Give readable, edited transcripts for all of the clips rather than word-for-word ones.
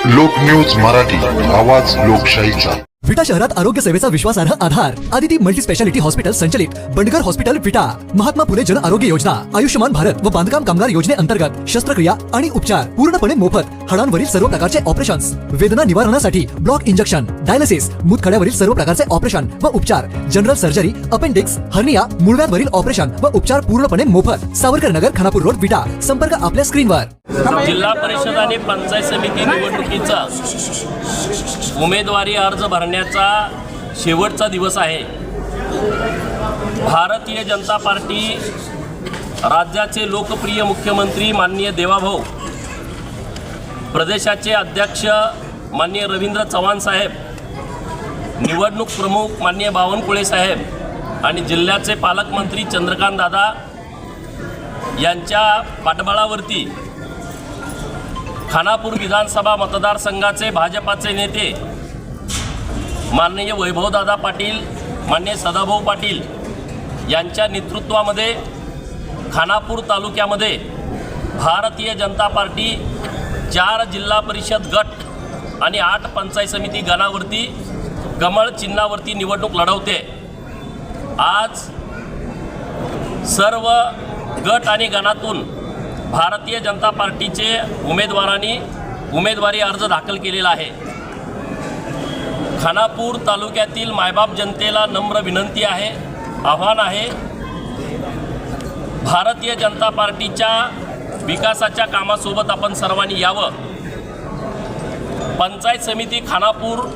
लोक न्यूज मराठी, आवाज लोकशाहीचा। विटा शहरात आरोग्य सेवेचा विश्वासार्ह आधार आदिती मल्टी स्पेशालिटी हॉस्पिटल संचलित बंडगर हॉस्पिटल विटा, महात्मा फुले जन आरोग्य योजना, आयुष्यमान भारत व बांधकाम कामगार योजनेअंतर्गत शस्त्रक्रिया आणि उपचार पूर्णपणे मोफत, हाडांवरील सर्व प्रकारचे ऑपरेशन्स, वेदना निवारणासाठी ब्लॉक इंजेक्शन, डायलिसिस, मूतखड्यावरील सर्व प्रकारचे ऑपरेशन व उपचार, जनरल सर्जरी, अपेंडिक्स, हर्निया, मूळव्याधवरील ऑपरेशन व उपचार पूर्णपणे मोफत। सावरकर नगर, खानापूर रोड, विटा। संपर्क आपल्या स्क्रीनवर। जिल्हा परिषद आणि पंचायत समिती निवडणुकीचा उमेदवारी अर्ज भरण्याचा शेवटचा दिवस आहे। भारतीय जनता पार्टी राज्याचे लोकप्रिय मुख्यमंत्री माननीय देवाभाऊ, प्रदेशाचे अध्यक्ष माननीय रवींद्र चव्हाण साहेब, निवडणूक प्रमुख माननीय बावनकुळे साहेब आणि जिल्ह्याचे पालकमंत्री चंद्रकांत दादा यांच्या पाठबळावरती खानापूर विधानसभा मतदारसंघाचे भाजपाचे नेते माननीय वैभवदादा पाटील, माननीय सदाभाऊ पाटील यांच्या नेतृत्वामध्ये खानापूर तालुक्यामध्ये भारतीय जनता पार्टी 4 जिल्हा परिषद गट आणि 8 पंचायत समिती गणावरती कमळ चिन्हावरती निवडणूक लढवते। आज सर्व गट आणि गणातून भारतीय जनता पार्टीचे उमेदवारांनी उमेदवारी अर्ज दाखल केलेला आहे। खानापूर तालुक्यातील मायबाप जनतेला नम्र विनंती आहे, आव्हान आहे, भारतीय जनता पार्टीच्या विकासाच्या कामासोबत आपण सर्वांनी यावं। पंचायत समिती खानापूर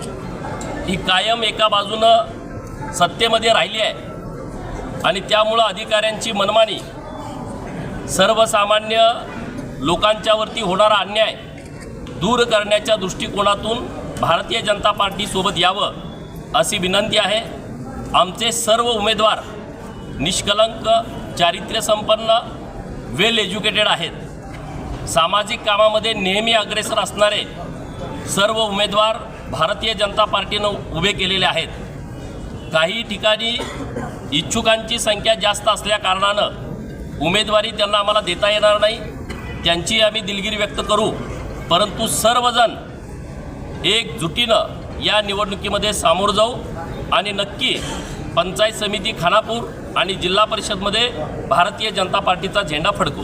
ही कायम एका बाजूनं सत्तेमध्ये राहिली आहे आणि त्यामुळं अधिकाऱ्यांची मनमानी, सर्वसामान्य लोकांच्यावरती होणारा अन्याय दूर करण्याच्या दृष्टिकोनातून भारतीय जनता पार्टीसोबत यावं अशी विनंती आहे। आमचे सर्व उमेदवार निष्कलंक, चारित्र्यसंपन्न, वेल एज्युकेटेड आहेत। सामाजिक कामामध्ये नेहमी अग्रेसर असणारे सर्व उमेदवार भारतीय जनता पार्टीनं उभे केलेले आहेत। काही ठिकाणी इच्छुकांची संख्या जास्त असल्या कारणानं उमेदवारी त्यांना आम्हाला देता येणार नाही, त्यांची आम्ही दिलगिरी व्यक्त करू, परंतु सर्वजण एकजुटीनं या निवडणुकीमध्ये सामोरं जाऊ आणि नक्की पंचायत समिती खानापूर आणि जिल्हा परिषदमध्ये भारतीय जनता पार्टीचा झेंडा फडकू।